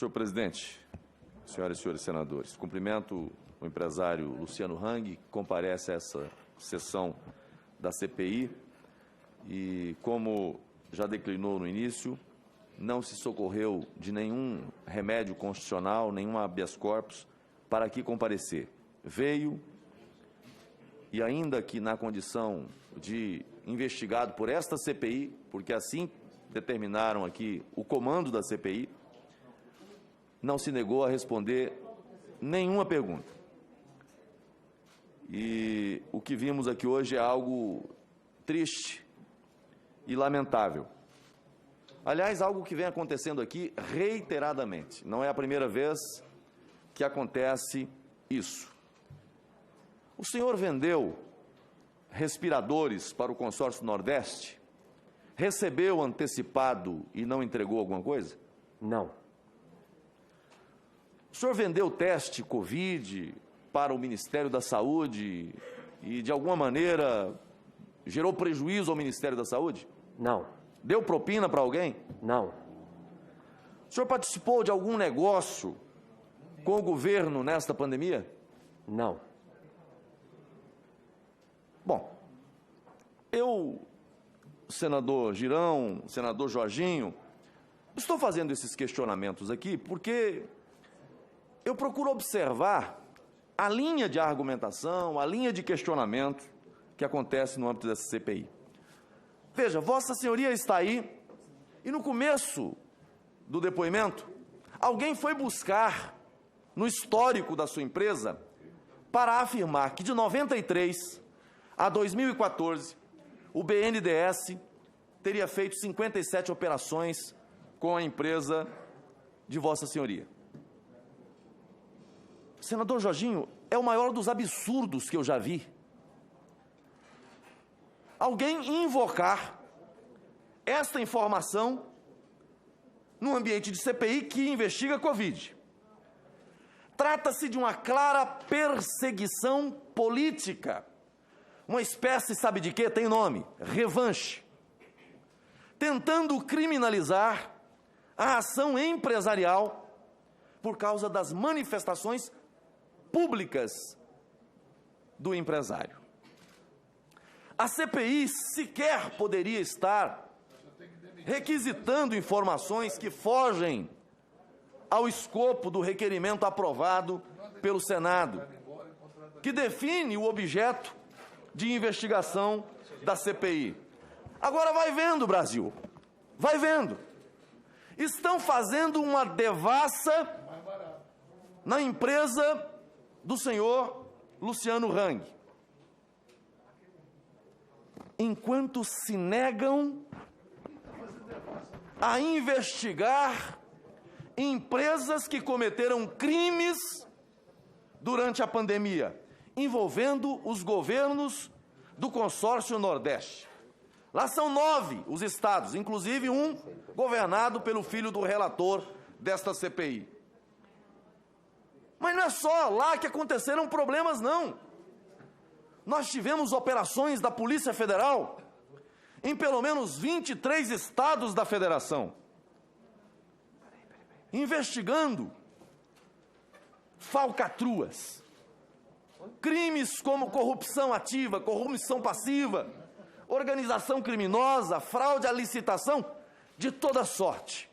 Senhor presidente, senhoras e senhores senadores, cumprimento o empresário Luciano Hang, que comparece a essa sessão da CPI e, como já declinou no início, não se socorreu de nenhum remédio constitucional, nenhum habeas corpus para aqui comparecer. Veio e, ainda que na condição de investigado por esta CPI, porque assim determinaram aqui o comando da CPI, não se negou a responder nenhuma pergunta. E o que vimos aqui hoje é algo triste e lamentável. Aliás, algo que vem acontecendo aqui reiteradamente. Não é a primeira vez que acontece isso. O senhor vendeu respiradores para o consórcio Nordeste? Recebeu antecipado e não entregou alguma coisa? Não. O senhor vendeu teste Covid para o Ministério da Saúde e, de alguma maneira, gerou prejuízo ao Ministério da Saúde? Não. Deu propina para alguém? Não. O senhor participou de algum negócio com o governo nesta pandemia? Não. Bom, eu, senador Girão, senador Jorginho, estou fazendo esses questionamentos aqui porque eu procuro observar a linha de argumentação, a linha de questionamento que acontece no âmbito dessa CPI. Veja, Vossa Senhoria está aí e no começo do depoimento, alguém foi buscar no histórico da sua empresa para afirmar que de 93 a 2014, o BNDES teria feito 57 operações com a empresa de Vossa Senhoria. Senador Jorginho, é o maior dos absurdos que eu já vi. Alguém invocar esta informação no ambiente de CPI que investiga Covid. Trata-se de uma clara perseguição política. Uma espécie, sabe de quê? Tem nome: revanche. Tentando criminalizar a ação empresarial por causa das manifestações públicas do empresário. A CPI sequer poderia estar requisitando informações que fogem ao escopo do requerimento aprovado pelo Senado, que define o objeto de investigação da CPI. Agora vai vendo, Brasil, vai vendo. Estão fazendo uma devassa na empresa do senhor Luciano Hang, enquanto se negam a investigar empresas que cometeram crimes durante a pandemia, envolvendo os governos do consórcio Nordeste. Lá são 9 os estados, inclusive um governado pelo filho do relator desta CPI. Mas não é só lá que aconteceram problemas, não. Nós tivemos operações da Polícia Federal em pelo menos 23 estados da Federação, investigando falcatruas, crimes como corrupção ativa, corrupção passiva, organização criminosa, fraude à licitação, de toda sorte.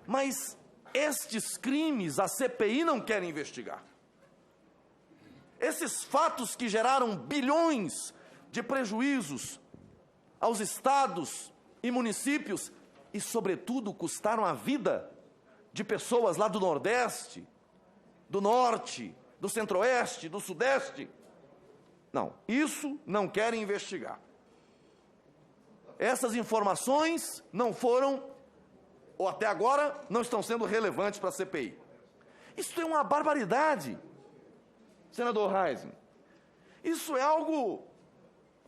Mas estes crimes a CPI não quer investigar. Esses fatos que geraram bilhões de prejuízos aos estados e municípios e, sobretudo, custaram a vida de pessoas lá do Nordeste, do Norte, do Centro-Oeste, do Sudeste. Não, isso não querem investigar. Essas informações não foram, ou até agora, não estão sendo relevantes para a CPI. Isso é uma barbaridade, senador Reisman. Isso é algo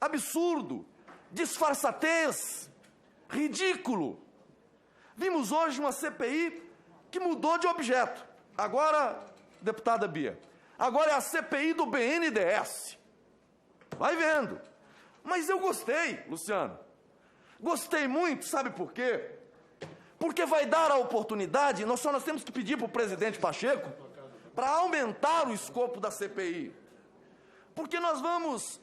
absurdo, disfarçatez, ridículo. Vimos hoje uma CPI que mudou de objeto. Agora, deputada Bia, agora é a CPI do BNDES. Vai vendo. Mas eu gostei, Luciano. Gostei muito, sabe por quê? Porque vai dar a oportunidade, nós temos que pedir para o presidente Pacheco para aumentar o escopo da CPI. Porque nós vamos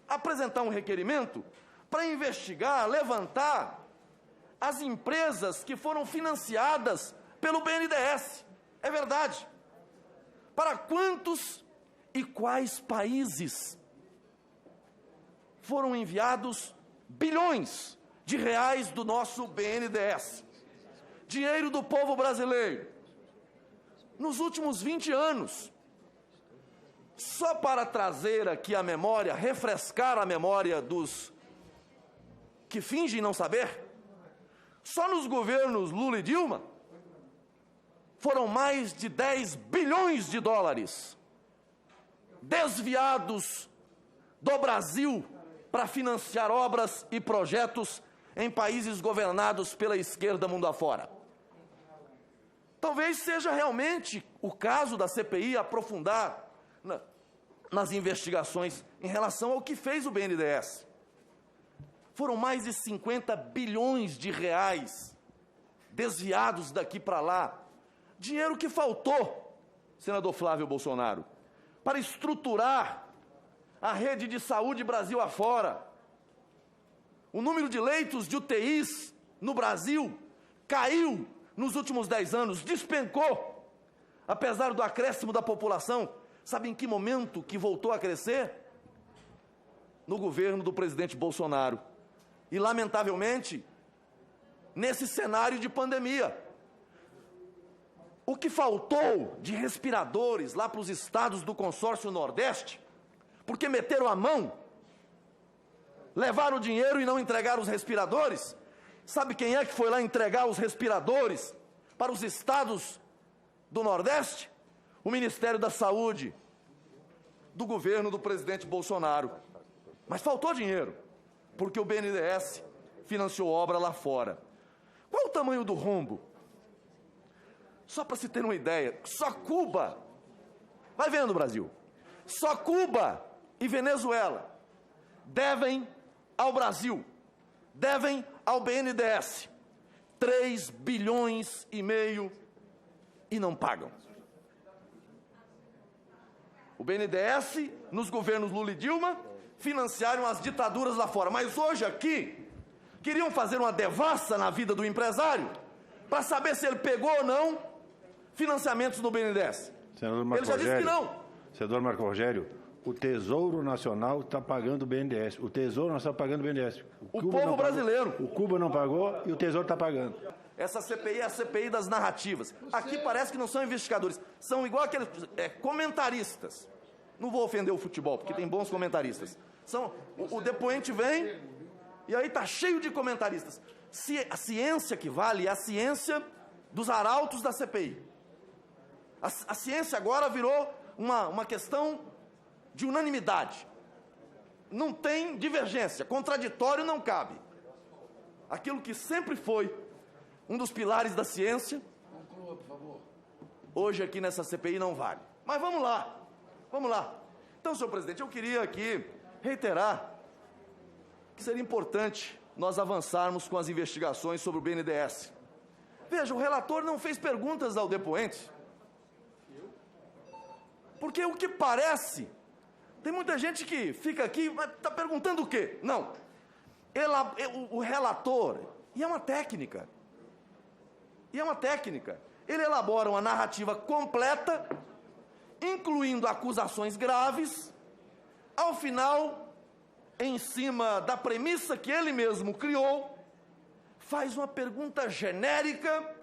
apresentar um requerimento para investigar, levantar as empresas que foram financiadas pelo BNDES. É verdade. Para quantos e quais países foram enviados bilhões de reais do nosso BNDES? Dinheiro do povo brasileiro. Nos últimos 20 anos. Só para trazer aqui a memória, refrescar a memória dos que fingem não saber, só nos governos Lula e Dilma, foram mais de 10 bilhões de dólares desviados do Brasil para financiar obras e projetos em países governados pela esquerda mundo afora. Talvez seja realmente o caso da CPI aprofundar nas investigações em relação ao que fez o BNDES. Foram mais de 50 bilhões de reais desviados daqui para lá. Dinheiro que faltou, senador Flávio Bolsonaro, para estruturar a rede de saúde Brasil afora. O número de leitos de UTIs no Brasil caiu nos últimos 10 anos, despencou, apesar do acréscimo da população. Sabe em que momento que voltou a crescer? No governo do presidente Bolsonaro. E, lamentavelmente, nesse cenário de pandemia. O que faltou de respiradores lá para os estados do consórcio Nordeste, porque meteram a mão, levaram o dinheiro e não entregaram os respiradores. Sabe quem é que foi lá entregar os respiradores para os estados do Nordeste? O Ministério da Saúde, do governo do presidente Bolsonaro. Mas faltou dinheiro, porque o BNDES financiou obra lá fora. Qual o tamanho do rombo? Só para se ter uma ideia, só Cuba, vai vendo, Brasil, só Cuba e Venezuela devem ao Brasil, devem ao BNDES 3 bilhões e meio e não pagam. O BNDES, nos governos Lula e Dilma, financiaram as ditaduras lá fora. Mas hoje aqui, queriam fazer uma devassa na vida do empresário para saber se ele pegou ou não financiamentos do BNDES. Ele já disse que não. Senador Marco Rogério, o Tesouro Nacional está pagando o BNDES. O Tesouro Nacional está pagando o BNDES. O povo brasileiro. O Cuba não pagou e o Tesouro está pagando. Essa CPI é a CPI das narrativas. Aqui parece que não são investigadores, são igual aqueles comentaristas. Não vou ofender o futebol, porque tem bons comentaristas. O depoente vem e aí está cheio de comentaristas. A ciência que vale é a ciência dos arautos da CPI. A ciência agora virou uma questão de unanimidade. Não tem divergência, contraditório não cabe. Aquilo que sempre foi um dos pilares da ciência, conclua, por favor, hoje aqui nessa CPI não vale. Mas vamos lá, vamos lá. Então, senhor presidente, eu queria aqui reiterar que seria importante nós avançarmos com as investigações sobre o BNDES. Veja, o relator não fez perguntas ao depoente. Porque o que parece, tem muita gente que fica aqui, mas está perguntando o quê? Não. O relator, e é uma técnica, ele elabora uma narrativa completa, incluindo acusações graves, ao final, em cima da premissa que ele mesmo criou, faz uma pergunta genérica,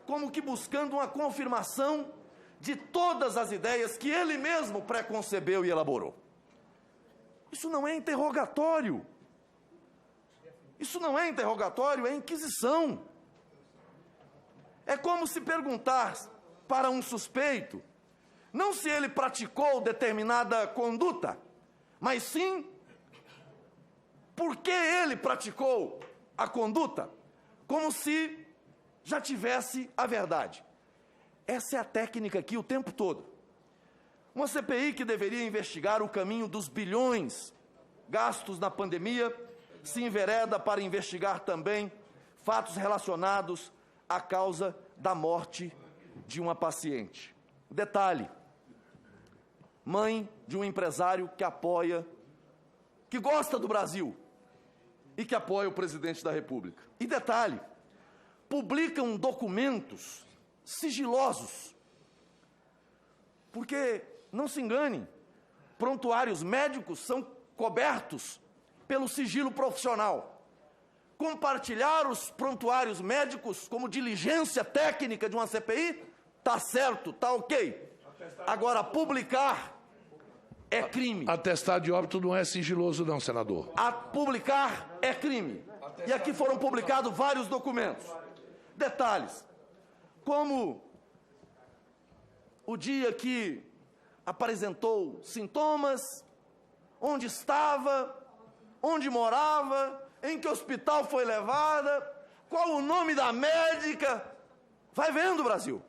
como que buscando uma confirmação de todas as ideias que ele mesmo preconcebeu e elaborou. Isso não é interrogatório. Isso não é interrogatório, é inquisição. É como se perguntar para um suspeito, não se ele praticou determinada conduta, mas sim por que ele praticou a conduta, como se já tivesse a verdade. Essa é a técnica aqui o tempo todo. Uma CPI que deveria investigar o caminho dos bilhões gastos na pandemia, se envereda para investigar também fatos relacionados a causa da morte de uma paciente. Detalhe: mãe de um empresário que apoia, que gosta do Brasil e que apoia o presidente da República. E detalhe: publicam documentos sigilosos. Porque, não se enganem, prontuários médicos são cobertos pelo sigilo profissional. Compartilhar os prontuários médicos como diligência técnica de uma CPI, tá certo, tá ok. Agora, publicar é crime. Atestado de óbito não é sigiloso não, senador. Publicar é crime. E aqui foram publicados vários documentos. Detalhes: como o dia que apresentou sintomas, onde estava, onde morava, em que hospital foi levada, qual o nome da médica. Vai vendo, Brasil.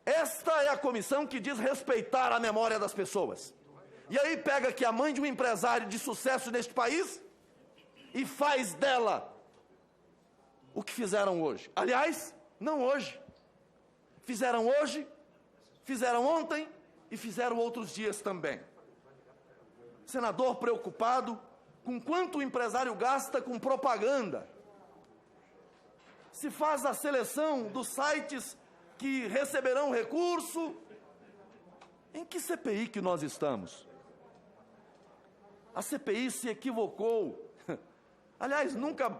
Esta é a comissão que diz respeitar a memória das pessoas. E aí pega aqui a mãe de um empresário de sucesso neste país e faz dela o que fizeram hoje. Aliás, não hoje. Fizeram hoje, fizeram ontem e fizeram outros dias também. Senador preocupado com quanto o empresário gasta com propaganda. Se faz a seleção dos sites que receberão recurso. Em que CPI que nós estamos? A CPI se equivocou. Aliás, nunca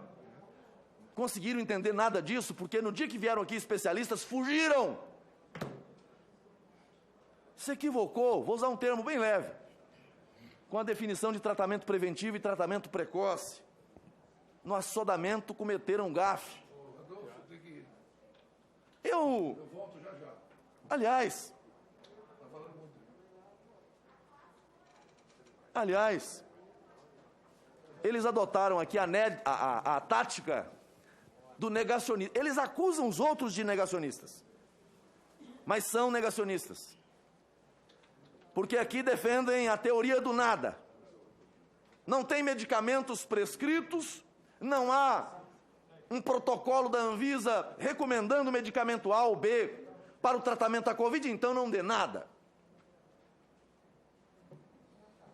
conseguiram entender nada disso, porque no dia que vieram aqui especialistas, fugiram. Se equivocou, vou usar um termo bem leve, com a definição de tratamento preventivo e tratamento precoce. No assodamento cometeram gafe. Aliás, eles adotaram aqui a tática do negacionista. Eles acusam os outros de negacionistas, mas são negacionistas. Porque aqui defendem a teoria do nada. Não tem medicamentos prescritos, não há um protocolo da Anvisa recomendando medicamento A ou B para o tratamento da Covid, então não dê nada.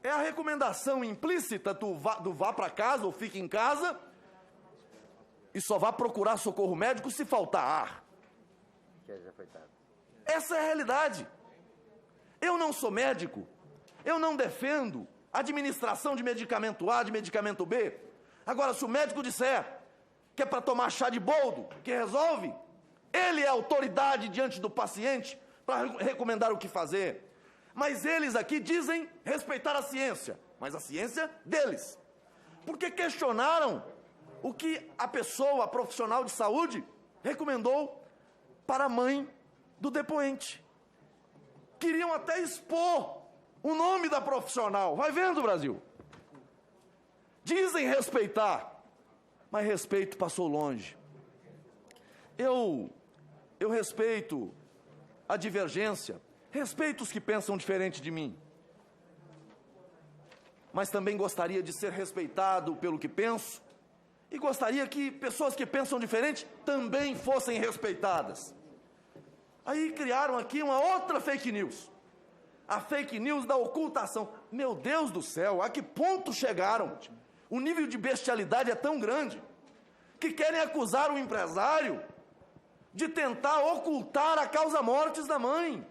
É a recomendação implícita do vá para casa ou fique em casa e só vá procurar socorro médico se faltar ar. Essa é a realidade. Eu não sou médico, eu não defendo administração de medicamento A, de medicamento B. Agora, se o médico disser que é para tomar chá de boldo, que resolve, ele é autoridade diante do paciente para recomendar o que fazer. Mas eles aqui dizem respeitar a ciência, mas a ciência deles. Porque questionaram o que a pessoa, a profissional de saúde, recomendou para a mãe do depoente. Queriam até expor o nome da profissional. Vai vendo, Brasil. Dizem respeitar, mas respeito passou longe. Eu respeito a divergência, respeito os que pensam diferente de mim. Mas também gostaria de ser respeitado pelo que penso e gostaria que pessoas que pensam diferente também fossem respeitadas. Aí criaram aqui uma outra fake news. A fake news da ocultação. Meu Deus do céu, a que ponto chegaram? O nível de bestialidade é tão grande que querem acusar o empresário de tentar ocultar a causa mortis da mãe.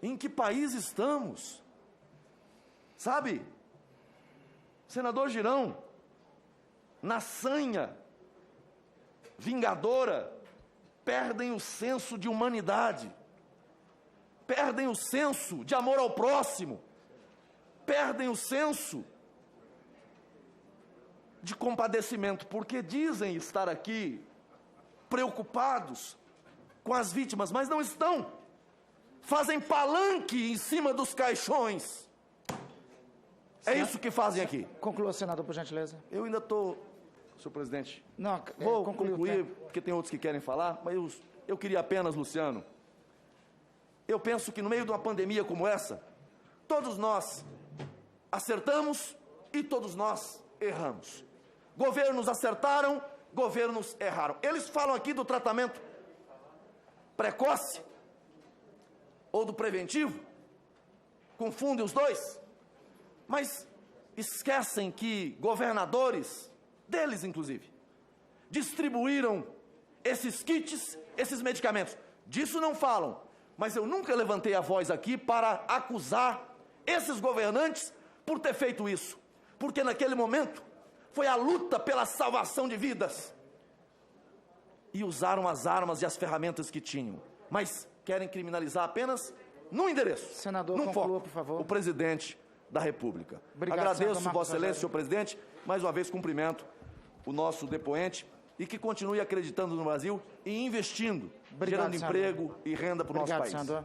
Em que país estamos? Sabe, senador Girão, na sanha vingadora, perdem o senso de humanidade, perdem o senso de amor ao próximo, perdem o senso de compadecimento, porque dizem estar aqui preocupados com as vítimas, mas não estão. Fazem palanque em cima dos caixões. É isso que fazem aqui. Conclua, senador, por gentileza. Eu ainda estou, senhor presidente, Não, vou concluir, concluir, porque tem outros que querem falar, mas eu queria apenas, Luciano, eu penso que no meio de uma pandemia como essa, todos nós acertamos e todos nós erramos. Governos acertaram governos erraram. Eles falam aqui do tratamento precoce ou do preventivo, confundem os dois, mas esquecem que governadores, deles inclusive, distribuíram esses kits, esses medicamentos. Disso não falam, mas eu nunca levantei a voz aqui para acusar esses governantes por ter feito isso, porque naquele momento foi a luta pela salvação de vidas e usaram as armas e as ferramentas que tinham, mas querem criminalizar apenas num endereço, senador, num conclua, foco, por favor. o presidente da República. Obrigado, agradeço, senador Vossa Excelência, Rogério. senhor presidente, mais uma vez cumprimento o nosso depoente e que continue acreditando no Brasil e investindo, Obrigado, gerando senador. emprego e renda para o nosso Obrigado, país. senador.